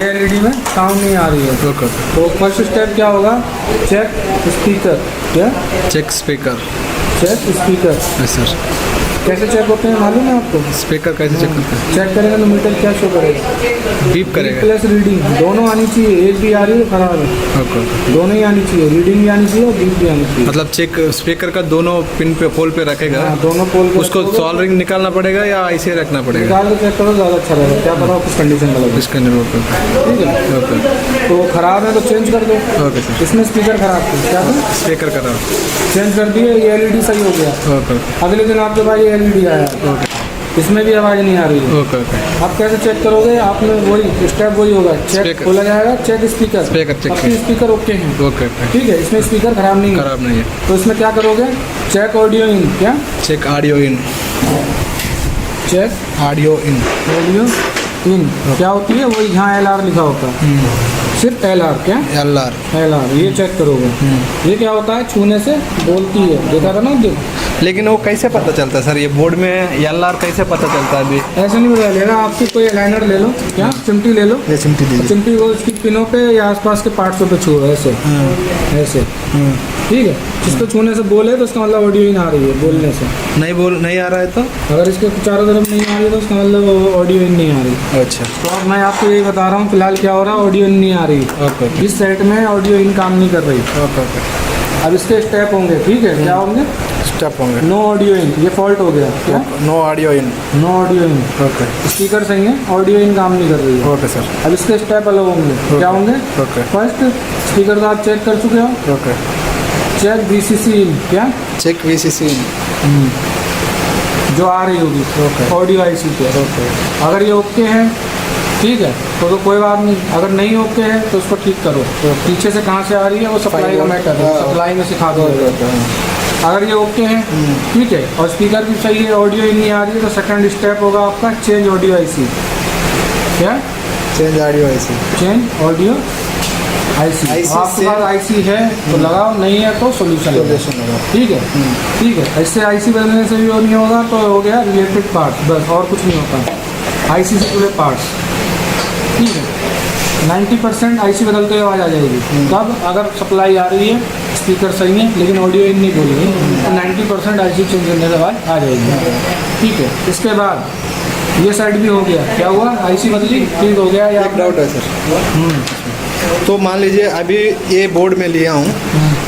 LED में sound नहीं आ रही है। ओके। तो फर्स्ट स्टेप क्या होगा, चेक स्पीकर। क्या? Check speaker. Check speaker. Yes sir. कैसे चेक होते हैं मालूम है आपको? स्पीकर कैसे चेक करते हैं? चेक करेंगे तो मीटर क्या शो करेगा, बीप करेगा। प्लस रीडिंग दोनों आनी चाहिए, एक भी आ रही है खराब है। ओके। दोनों ही आनी चाहिए, रीडिंग भी आनी चाहिए और बीप भी आनी चाहिए। मतलब चेक स्पीकर का दोनों पिन पे पोल पे रखेगा। हाँ, दोनों पोल पे उसको रखोगे। सॉल्डरिंग निकालना पड़ेगा या ऐसे रखना पड़ेगा? निकाल के चेक करो ज़्यादा अच्छा रहेगा, क्या पता किस कंडीशन का लगे। इसका निर्भर करता है। ठीक है, ओके। तो खराब है तो चेंज कर दो। Okay sir. इसमें स्पीकर खराब थी, क्या था? स्पीकर का नाम। चेंज कर दिए, ये एलईडी सही हो गया। ओके अगले दिन आपके पास ये एलईडी आया, ओके इसमें भी आवाज़ नहीं आ रही है। Okay okay. आप कैसे चेक करोगे? आपने वही स्टेप वही होगा, चेक Speaker. खोला जाएगा, चेक स्पीकर। Speaker check आपके स्पीकर ओके हैं, ओके ओके। ठीक है, इसमें स्पीकर खराब नहीं है। खराब नहीं है। तो इसमें क्या करोगे, चेक ऑडियो इन। क्या? Check audio in. Check audio in. Audio in क्या होती है? वही यहाँ एलआर लिखा होता है, सिर्फ एलआर। क्या? एलआर। एलआर, ये चेक करोगे। ये क्या होता है, छूने से बोलती है, देखा था ना देख। लेकिन वो कैसे पता चलता है सर, ये बोर्ड में एलआर कैसे पता चलता है अभी? ऐसे नहीं बता लेगा, आपकी कोई लाइनर ले लो, क्या चिमटी ले लो, ये चिमटी दीजिए। चिमटी को उसकी पिनों पे या आसपास के पार्ट्स पे छुओ, ऐसे ऐसे, ठीक है। जिसको छूने से बोले तो उसका मतलब ऑडियो इन आ रही है, बोलने से। नहीं आ रहा है तो? अगर इसके चारों तरफ नहीं आ रही है तो उसका मतलब ऑडियो इन नहीं आ रही। अच्छा। तो अब मैं आपको यही बता रहा हूँ, फिलहाल क्या हो रहा है, ऑडियो इन नहीं आ रही। ओके इस सेट में ऑडियो इन काम नहीं कर रही। Okay okay. अब इसके स्टेप होंगे, ठीक है, क्या होंगे? स्टेप होंगे। नो ऑडियो इन, ये फॉल्ट हो गया। क्या? No audio in. No audio in. Okay speaker सही है, ऑडियो इन काम नहीं कर रही है। Okay sir. अब इसके स्टेप अलग होंगे, क्या होंगे? ओके फर्स्ट स्पीकर तो आप चेक कर चुके हो, ओके। चेक वीसीसी इन। क्या? चेक वीसीसी इन। जो आ रही होगी ओके। ऑडियो आईसी पे। ओके अगर ये ओके है, ठीक है, तो कोई बात नहीं। अगर नहीं ओके है तो उसको ठीक करो। तो पीछे से कहाँ से आ रही है वो सप्लाई का मैटर है, सप्लाई में सिखा दो। अगर ये ओके है, ठीक है, और स्पीकर भी सही है, ऑडियो ही नहीं आ रही है, तो सेकंड स्टेप होगा आपका चेंज ऑडियो आईसी। क्या? Change audio IC. Change audio IC. आपके पास आईसी है तो लगाओ, नहीं है तो सोल्यूशन लगाओ। ठीक है, ठीक है। इससे आईसी बदलने से भी वो नहीं होगा, तो हो गया रिलेटेड पार्ट, बस और कुछ नहीं होता। आईसी से जुड़े पार्ट्स, ठीक है। 90% आईसी बदलते हुए आवाज़ आ जाएगी। तब अगर सप्लाई आ रही है, स्पीकर सही है, लेकिन ऑडियो इन नहीं बोलेगी, तो 90% आईसी चेंज करने से आवाज़ आ जाएगी। ठीक है, इसके बाद ये साइड भी हो गया। क्या हुआ? आईसी बदली, ठीक हो गया। या एक डाउट है सर। तो मान लीजिए अभी ये बोर्ड में लिया हूँ,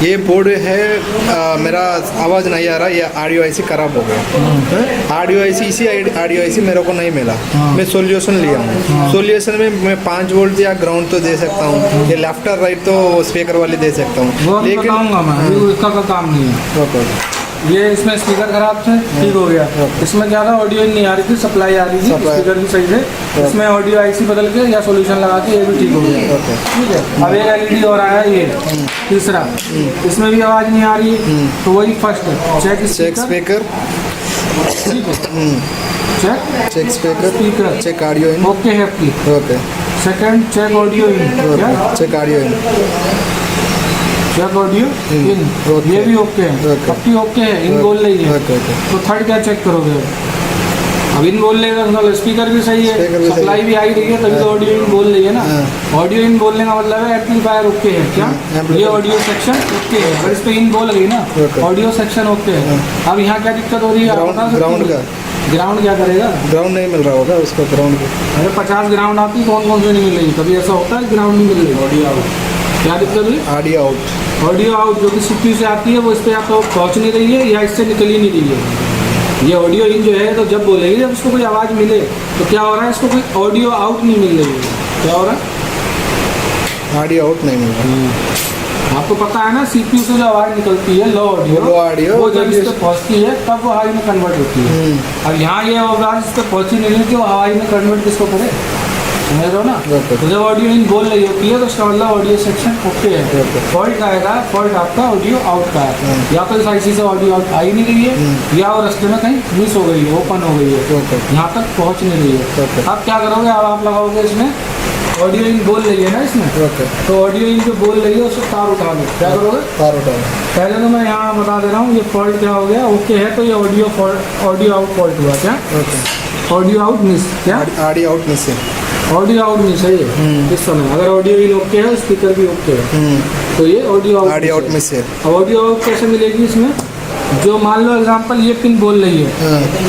ये बोर्ड है मेरा आवाज़ नहीं आ रहा, ये ऑडियो आईसी खराब हो गया। ऑडियो आईसी इसी ऑडियो आईसी मेरे को नहीं मिला। मैं सोल्यूशन लिया हूँ। सोल्यूशन में मैं 5 वोल्ट या ग्राउंड तो दे सकता हूँ, ये लेफ्ट और राइट तो स्पीकर वाले दे सकता हूँ, लेकिन बताऊँगा मैं, इसका कोई काम नहीं है। ये इसमें स्पीकर खराब थे, ठीक हो गया। इसमें क्या था, ऑडियो नहीं आ रही थी, सप्लाई आ रही थी, स्पीकर भी सही थे। इसमें ऑडियो आईसी बदल के या सॉल्यूशन लगा के ये भी ठीक हो गया। ठीक है। अब एक एलईडी और आया, ये तीसरा, इसमें भी आवाज़ नहीं आ रही है, तो वही फर्स्ट चेक स्पीकर। ठीक है, check speaker. Check audio in. Okay है आपकी। Okay. Second check audio in. क्या? Check audio in. Check audio in, ये भी ओके है, पक्की ओके है, इन बोल रही है। तो थर्ड क्या चेक करोगे? अब इन बोल लेगा तो स्पीकर भी सही है, सप्लाई भी आई रही है, तभी तो ऑडियो इन बोल रही है ना। ऑडियो इन बोलने का मतलब है एम्पलीफायर ओके है। क्या? ये ऑडियो सेक्शन ओके है। अगर इस पे इन बोल गई ना, ऑडियो सेक्शन ओके है। अब यहाँ क्या दिक्कत हो रही है? ग्राउंड का। ग्राउंड क्या करेगा? ग्राउंड नहीं मिल रहा होगा उसको, ग्राउंड को। अरे 50 ग्राउंड आती, कौन कौन से नहीं मिल रही? कभी ऐसा होता है ग्राउंड नहीं मिल रही? Audio out. क्या दिक्कत हुई? Audio out. ऑडियो आउट जो कि सीपीयू से आती है, वो इस पर या तो पहुँच नहीं रही है या इससे निकल ही नहीं रही है। ये ऑडियो इन जो है, तो जब बोलेगी, जब उसको कोई आवाज़ मिले तो क्या हो रहा है, इसको कोई ऑडियो आउट नहीं मिल रही है। क्या हो रहा है? ऑडियो आउट नहीं मिल रहा। आपको पता है ना, सीपीयू से जो आवाज़ निकलती है लो ऑडियो, वो जब इस पर पहुँचती है तब वो हाई में कन्वर्ट होती है। अब यहाँ ये आवाज़ इस पर पहुँची नहीं रही, वो हाई में कन्वर्ट किसको करे? समझ रहे हो ना? तो जब ऑडियो इन बोल रही होती है तो उसका मतलब ऑडियो सेक्शन ओके है। फॉल्ट आएगा, फॉल्ट आपका ऑडियो आउट का है। या तो इस आईसी से ऑडियो आउट आ ही नहीं रही है, या वो रास्ते में कहीं मिस हो गई है, ओपन हो गई है, यहाँ तक पहुँच नहीं रही है। अब क्या करोगे? अब आप लगाओगे इसमें ऑडियो इन बोल रही है ना इसमें, तो ऑडियो इन जो बोल रही है उससे तार उठा लो। क्या करोगे? तार उठा लो। पहले तो मैं यहाँ बता दे रहा हूँ, ये फॉल्ट क्या हो गया, ओके है, तो ये ऑडियो आउट फॉल्ट हुआ। क्या? Audio out miss. क्या? ऑडियो आउट मिस है। ऑडियो आउट में सही है इस समय। अगर ऑडियो इन ओके है, स्पीकर भी ओके है, तो ये ऑडियो आउट में से। अब ऑडियो आउट कैसे मिलेगी इसमें? जो मान लो एग्जांपल ये पिन बोल रही है,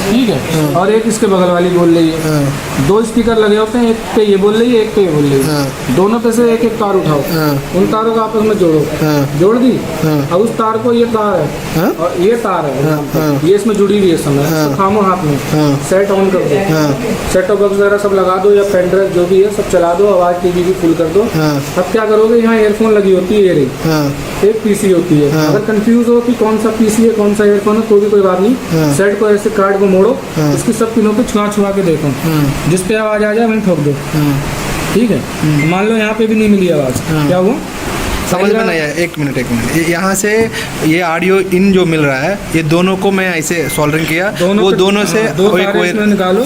ठीक है, और एक इसके बगल वाली बोल रही है, दो स्पीकर लगे होते हैं, एक पे ये बोल रही है, एक पे ये बोल रही है, दोनों पे से एक एक तार उठाओ, उन तारों को आपस में जोड़ो, जोड़ दी। अब उस तार को, ये तार है और ये तार है, ये इसमें जुड़ी हुई है समय, इसको थामो हाथ में, सेट ऑन कर दो, सेट टॉप बॉक्स वगैरह सब लगा दो या पेन ड्राइव जो भी है सब चला दो, आवाज टीवी भी फुल कर दो। अब क्या करोगे, यहाँ ईयरफोन लगी होती है, ये रही, एक पीसी होती है। अगर कंफ्यूज हो कि कौन सा पीसी है कौन सा ईयरफोन है, तो भी कोई बात नहीं, सेट को ऐसे कार्ड को मोड़ो, उसकी सब पिनों पे छुआ के देखो, जिस पे आवाज आ जाए वहीं ठोक दो, ठीक है। मान लो यहाँ पे भी नहीं मिली आवाज, क्या हुआ? समझ में नहीं आया। एक मिनट, यहाँ से ये ऑडियो इन जो मिल रहा है, ये दोनों को मैं ऐसे सोल्डरिंग किया, वो दोनों से एक वायर निकालो,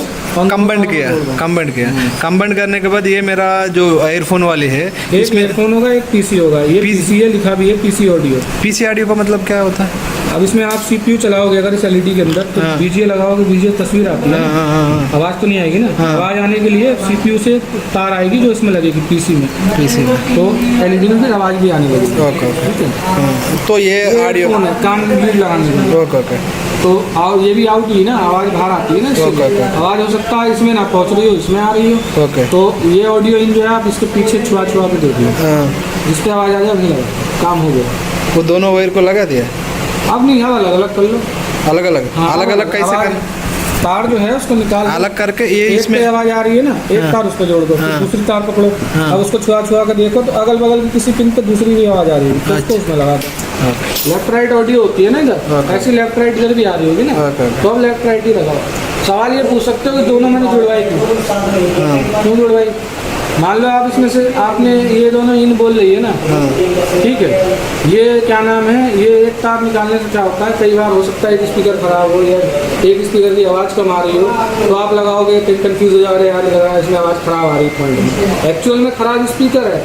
कंबाइंड करने के बाद ये मेरा जो एयरफोन वाली है, इसमें एयरफोन होगा, एक पीसी होगा, ये पीसी है, लिखा भी है पीसी ऑडियो। पीसी ऑडियो का मतलब क्या होता है? अब इसमें आप सीपीयू चलाओगे अगर इस एलईडी के अंदर, तो बीजीए लगाओगे, बीजीए तस्वीर आती है, आवाज तो नहीं आएगी ना, आवाज आने के लिए सीपीयू से तार आएगी जो इसमें लगेगी पीसी में, तो एलईडी में फिर आवाज भी आने लगेगी, ठीक है। तो ये ऑडियो काम लगाने में, तो ये भी आउट ही ना, आवाज बाहर आती है ना, आवाज हो सकता है इसमें ना पहुंच रही हो, इसमें आ रही हो, तो ये ऑडियो इन जो है आप इसके पीछे छुआ के देखिए, जिसपे आवाज आ जाए वही लगा, काम हो गया। वो दोनों वायर को लगा दिया, अब नहीं, अब अलग अलग कर लो, अलग अलग कैसे कर? तार जो है उसको निकाल अलग करके ये इसमें आवाज आ रही है ना, एक तार उस पर जोड़ दो, दूसरी तार पकड़ो, अब उसको छुआ के देखो, तो अगल बगल की किसी पिन पे दूसरी भी आवाज आ रही है, तो उसको उसमें लगा दो। लेफ्ट राइट ऑडियो होती है ना इधर, ऐसी लेफ्ट राइट इधर भी आ रही होगी ना, तो अब लेफ्ट राइट ही लगाओ। सवाल ये पूछ सकते हो कि दोनों मैंने जुड़वाई क्यों जुड़वाई? मान लो आप इसमें से आपने ये दोनों इन बोल रही है ना, ठीक है, ये क्या नाम है, ये एक तार निकालने से क्या होता है, कई बार हो सकता है एक स्पीकर खराब हो या एक स्पीकर की आवाज़ कम आ रही हो, तो आप लगाओगे तो कंफ्यूज हो जाओगे, यार लगा इसमें आवाज़ खराब आ रही पॉइंट में, एक्चुअल में खराब स्पीकर है,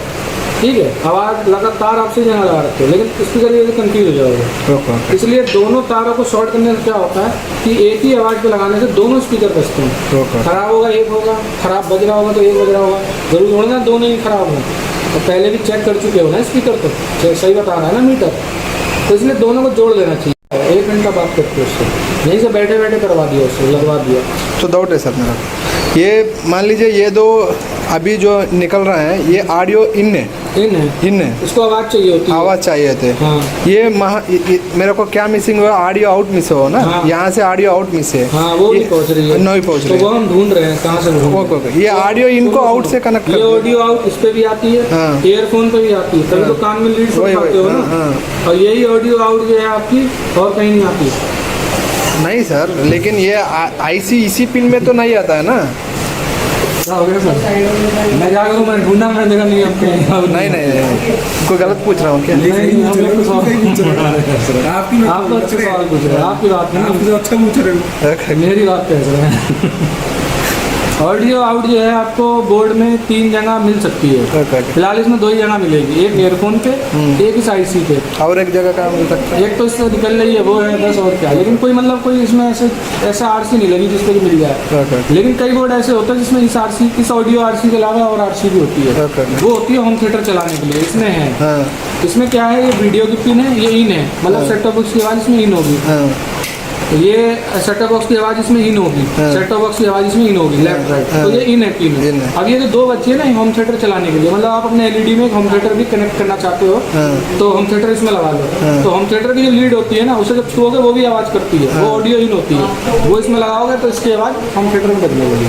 ठीक है, आवाज़ लगातार आपसे जहाँ लगा रखते हो, लेकिन स्पीकर ये कंफ्यूज हो जाओगे। इसलिए दोनों तारों को शॉर्ट करने से क्या होता है कि एक ही आवाज़ पे लगाने से दोनों स्पीकर बचते हैं, खराब होगा एक होगा, खराब बज रहा होगा तो एक बज रहा होगा, जरूर होना दोनों ही खराब हो। तो पहले भी चेक कर चुके हो ना स्पीकर, तो सही बता रहा है ना मीटर, तो इसलिए दोनों को जोड़ लेना चाहिए। 1 घंटा बात करते हो उससे, यहीं से बैठे बैठे करवा दिया, उससे लगवा दिया। तो डाउट है सर मेरा, ये मान लीजिए ये दो अभी जो निकल रहे हैं, ये ऑडियो इन है, इसको आवाज़ चाहिए होती है, आवाज़ चाहिए थे। ये मेरे को क्या मिसिंग हुआ, ऑडियो आउट मिस हो ना, यहाँ से ऑडियो आउट मिस है, वो नहीं पहुँच रही है, नहीं पहुँच रही है, तो वो हम ढूंढ रहे हैं कहाँ से। ये ऑडियो इनको आउट से कनेक्ट कर, ये ऑडियो आउट इस पे भी आती है, ईयरफोन पे भी आती है, तभी तो कान में लीड उठाते हो ना, और यही ऑडियो आउट जो है आपकी और कहीं नहीं आती। नहीं सर, लेकिन ये आईसी इसी पिन में तो नहीं आता है ना। क्या हो गया सर? मैं क्या करूँ, मैं ढूंढा, मैं देखा नहीं आपके। नहीं कोई गलत पूछ रहा हूँ क्या? आप अच्छे सवाल पूछ रहे हैं, आपकी बात नहीं, आप अच्छा पूछ रहे हो, मेरी बात कह रहे हैं। ऑडियो आउट जो है आपको बोर्ड में 3 जगह मिल सकती है, फिलहाल इसमें 2 ही जगह मिलेगी, एक ईयरफोन पे, एक इस आईसी पे, और एक जगह कहाँ मिल सकता है? एक तो इससे निकल रही है वो है 10 और क्या, लेकिन कोई मतलब कोई इसमें ऐसा आरसी नहीं लगी जिसको मिल जाए। लेकिन कई बोर्ड ऐसे होते हैं जिसमें इस ऑडियो आरसी के अलावा और आरसी भी होती है, वो होती है होम थिएटर चलाने के लिए, इसमें है। इसमें क्या है, ये वीडियो की पिन है, ये इन है, मतलब सेट टॉप बॉक्स की आवाज़ इसमें इन होगी, ये सेट टॉप बॉक्स की आवाज़ इसमें इन होगी, सेट टॉप बॉक्स की आवाज़ इसमें इन होगी, लेफ्ट राइट, तो ये इन है पिन। अब ये जो 2 बच्चे हैं ना होम थिएटर चलाने के लिए, मतलब आप अपने एलईडी में एक होम थिएटर भी कनेक्ट करना चाहते हो, तो होम थिएटर इसमें लगा लो, तो होम थिएटर की जो लीड होती है ना, उसे जब छुओगे वो भी आवाज़ करती है, वो ऑडियो इन होती है, वो इसमें लगाओगे तो इसकी आवाज़ होम थिएटर में बदलने लगी।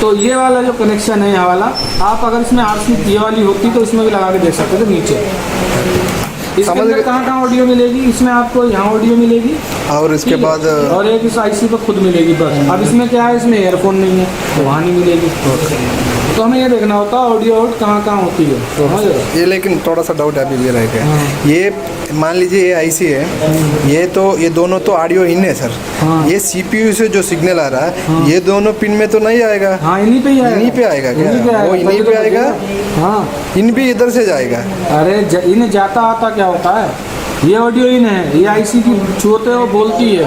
तो ये वाला जो कनेक्शन है, ये वाला आप अगर इसमें आरसी ये वाली होती तो इसमें भी लगा के देख सकते थे नीचे। इसके अंदर कहाँ ऑडियो मिलेगी, इसमें आपको यहाँ ऑडियो मिलेगी और इसके बाद और एक इस आईसी पर खुद मिलेगी बस। अब इसमें क्या है, इसमें ईयरफोन नहीं है तो वहाँ नहीं मिलेगी, तो हमें ये देखना होता है ऑडियो आउट कहाँ होती है। ये लेकिन थोड़ा सा डाउट अभी भी रहेगा, ये मान लीजिए ये आईसी है, ये दोनों तो ऑडियो इन है सर, ये सीपीयू से जो सिग्नल आ रहा है, ये दोनों पिन में तो नहीं आएगा। इन्हीं पे ही आएगा, इन्हीं पे आएगा क्या? वो इन्हीं पे आएगा, इन भी इधर से जाएगा। अरे इन जाता आता क्या होता है, ये ऑडियो इन है, ये आईसी की छूते हो बोलती है,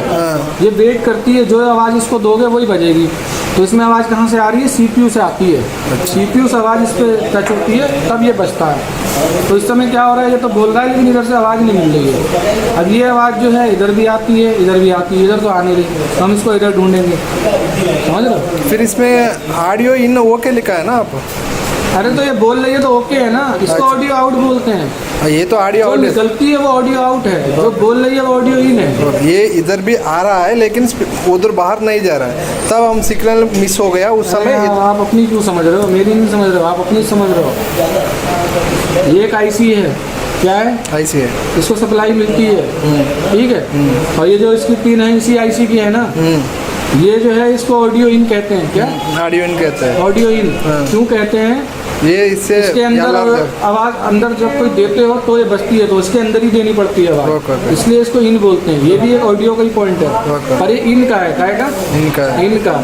ये वेट करती है, जो आवाज़ इसको दोगे वही बजेगी, तो इसमें आवाज़ कहाँ से आ रही है? CPU से आती है। CPU से आवाज़ इस पर टच होती है तब ये बजता है। तो इस समय क्या हो रहा है, ये तो बोल रहा है लेकिन इधर से आवाज़ नहीं मिल रही है। अब ये आवाज़ जो है इधर भी आती है, इधर भी आती है, इधर तो आने रही, तो हम इसको इधर ढूंढेंगे, समझ रहे हो? फिर इसमें ऑडियो इन ओके लिखा है ना आप? अरे तो ये बोल रही है तो ओके है ना, इसको ऑडियो आउट बोलते हैं। ये तो ऑडियो जो आउट है, निकलती है वो ऑडियो आउट है, जो बोल रही है वो ऑडियो इन है। ये इधर भी आ रहा है लेकिन उधर बाहर नहीं जा रहा है, तब हम सिग्नल मिस हो गया उस समय। आप अपनी क्यों समझ रहे हो, मेरी नहीं समझ रहे हो, आप अपनी समझ रहे हो। ये एक आईसी है, क्या है? ऐसी है, इसको सप्लाई मिलती है, ठीक है। और ये जो इसकी पिन है इसी आईसी की है ना, ये जो है इसको ऑडियो इन कहते हैं। क्या ऑडियो इन कहते हैं? ऑडियो इन क्यों कहते हैं? ये इससे इसके अंदर आवाज़ अंदर जब कोई देते हो तो ये बजती है, तो इसके अंदर ही देनी पड़ती है आवाज़, इसलिए इसको इन बोलते हैं। ये भी एक ऑडियो का ही पॉइंट है, पर ये इन का है, काय का? इनका।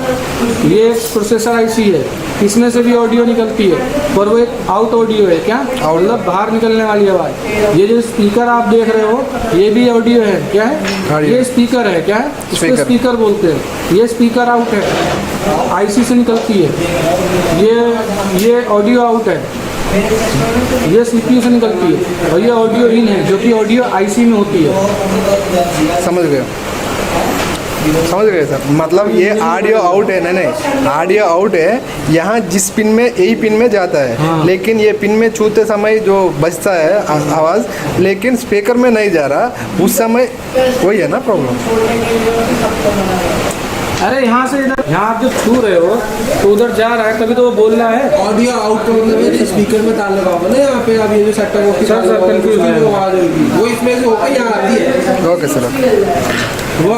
ये प्रोसेसर आईसी है, इसमें से भी ऑडियो निकलती है, पर वो एक आउट ऑडियो है। क्या मतलब? बाहर निकलने वाली आवाज़। ये जो स्पीकर आप देख रहे हो ये भी ऑडियो है। क्या है? ये स्पीकर है। क्या है? इसको स्पीकर बोलते हैं। ये स्पीकर आउट है, आईसी से निकलती है। ये ऑडियो आउट है, ये सीपीयू से निकलती है। और ये ऑडियो इन है जो कि ऑडियो आईसी में होती है। समझ गए सर? मतलब ये ऑडियो आउट है। नहीं, ऑडियो आउट है, यहाँ जिस पिन में यही पिन में जाता है। हाँ। लेकिन ये पिन में छूते समय जो बजता है आवाज़, लेकिन स्पीकर में नहीं जा रहा, उस समय वही है ना प्रॉब्लम। अरे यहाँ से इधर, यहाँ आप जो छू रहे हो तो उधर जा रहा है, तभी तो वो बोल रहा है। ऑडियो आउट का मतलब है स्पीकर में तार लगा होगा ना, यहाँ पे अब ये जो सेटअप बॉक्स कंफ्यूज है, वो इसमें से होकर यहाँ आती है। Okay sir. वो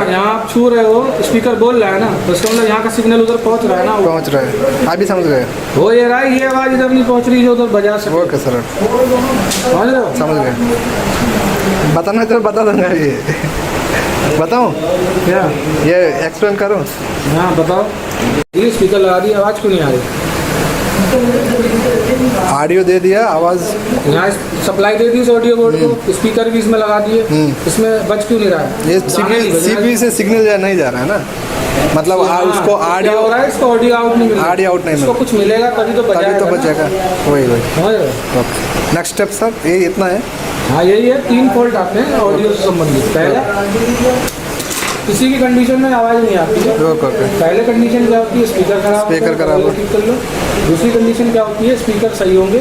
यहाँ आप छू रहे हो, स्पीकर बोल रहा है ना, तो इसका मतलब यहाँ का सिग्नल उधर पहुँच रहा है ना, पहुँच रहा है, आप भी समझ गए? हो ये रहा है, ये आवाज़ इधर नहीं पहुँच रही जो उधर बजा सके। ओके सर, समझ रहे हो? समझ गए। बताना तो बता दूंगा। ये बताऊँ? क्या ये एक्सप्लेन करूँ? हाँ बताओ। ये स्पीकर लगा दी, आवाज़ क्यों नहीं आ रही? ऑडियो दे दिया, आवाज़ यहाँ सप्लाई दे दी इस ऑडियो बोर्ड को, स्पीकर भी इसमें लगा दिए, इसमें बज क्यों नहीं रहा है? ये सीपीयू से सिग्नल नहीं जा रहा है ना, मतलब उसको ऑडियो हो रहा है, इसको ऑडियो आउट नहीं मिल रहा, ऑडियो आउट नहीं मिल इसको कुछ मिलेगा तभी तो बजाएगा, बचेगा। वही समझ रहे हो? ओके, नेक्स्ट स्टेप सर ये इतना है। हाँ यही है, 3 फॉल्ट आते हैं ऑडियो से संबंधित। पहला, किसी की कंडीशन में आवाज़ नहीं आती है। पहले कंडीशन क्या होती है? स्पीकर खराब हो, ठीक कर लो। दूसरी कंडीशन क्या होती है? स्पीकर सही होंगे,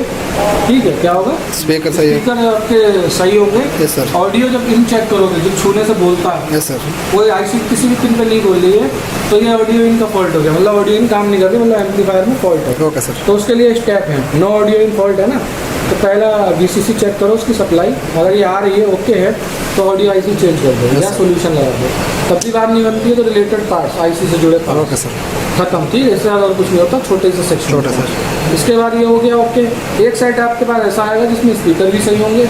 ठीक है। क्या होगा? स्पीकर सही है, स्पीकर आपके सही होंगे। Yes sir. ऑडियो जब इन चेक करोगे, जब छूने से बोलता है, यस सर, कोई आईसी किसी भी पिन पे नहीं बोल रही है, तो ये ऑडियो इन का फॉल्ट हो गया, मतलब ऑडियो इन काम नहीं करती, मतलब एम्पलीफायर में फॉल्ट है। Okay sir. तो उसके लिए स्टेप है, नो ऑडियो इन फॉल्ट है ना, तो पहला VCC चेक करो उसकी सप्लाई, अगर ये आ रही है ओके है तो ऑडियो आईसी चेंज कर दो या सोल्यूशन लगा दो। तब भी बात नहीं बनती है तो रिलेटेड पार्ट्स आईसी से जुड़े पार्ट्स, ओके सर, खत्म, ठीक है। इससे ज़्यादा और कुछ नहीं होता, छोटे से सेक्शन। छोटा सर। इसके बाद ये हो गया ओके। एक साइड आपके पास ऐसा आएगा जिसमें स्पीकर भी सही होंगे,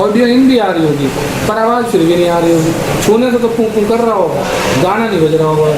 ऑडियो इन भी आ रही होगी, पर आवाज़ फिर भी नहीं आ रही होगी। छूने से तो फूं फूं कर रहा होगा, गाना नहीं बज रहा होगा,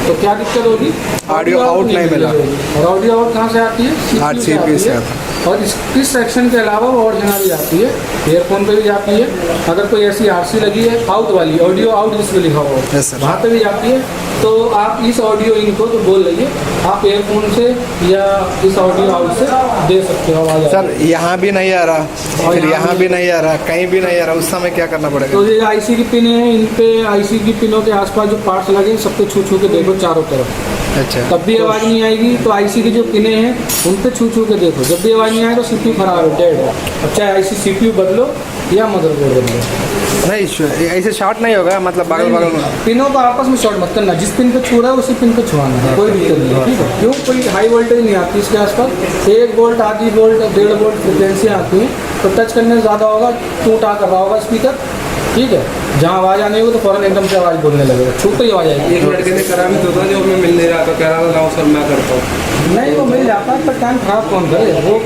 तो क्या दिक्कत होगी? ऑडियो आउट नहीं मिला। और ऑडियो आउट कहाँ से आती है? CPU से आता है। और इस सेक्शन के अलावा वो और जगह भी जाती है, एयरफोन पे भी जाती है। अगर कोई ऐसी RC लगी है आउट वाली, ऑडियो आउट जिसमें लिखा हुआ है, Yes, sir. वहाँ पे भी जाती है। तो आप इस ऑडियो इनको तो बोल रही आप एयरफोन से या इस ऑडियो आउट से दे सकते हो आवाज़। सर यहाँ भी नहीं आ रहा, फिर यहाँ भी नहीं आ रहा, कहीं भी नहीं आ रहा, उस समय क्या करना पड़ेगा? तो ये आईसी की पिन है, इन पे आईसी की पिनों के आसपास जो पार्ट्स लगे हैं सबको छू छू के देखो चारों तरफ, अच्छा, तब भी आवाज़ नहीं आएगी। तो आईसी की जो पिनें हैं उन पे छू छू के देखो, जब भी आवाज़ नहीं आए तो CPU खराब है, डेड है। अब चाहे आईसी CPU बदलो या मदरबोर्ड बदलो, नहीं ऐसे शॉर्ट नहीं होगा, मतलब बगल बगल में पिनों को आपस में शॉर्ट मत करना, जिस पिन पे छू रहा है उसी पिन पे छुआना है, कोई दिक्कत नहीं है, ठीक है। क्यों? कोई हाई वोल्टेज नहीं आती इसके आसपास, 1 वोल्ट, आधी वोल्ट, 1.5 वोल्ट फ्रिक्वेंसियाँ आती हैं, तो टच करने से ज़्यादा होगा, टूटा कर रहा होगा स्पीकर, ठीक है। जहाँ आवाज़ आनी होगी तो फ़ौरन एकदम से आवाज़ बोलने लगेगा, छूते ही आवाज़ आएगी। एक लड़के ने करा भी तो था, जो मैं मिल नहीं रहा था, कह रहा था लाओ सर मैं करता हूँ। नहीं वो मिल जाता है, पर टाइम खराब कौन करे, वो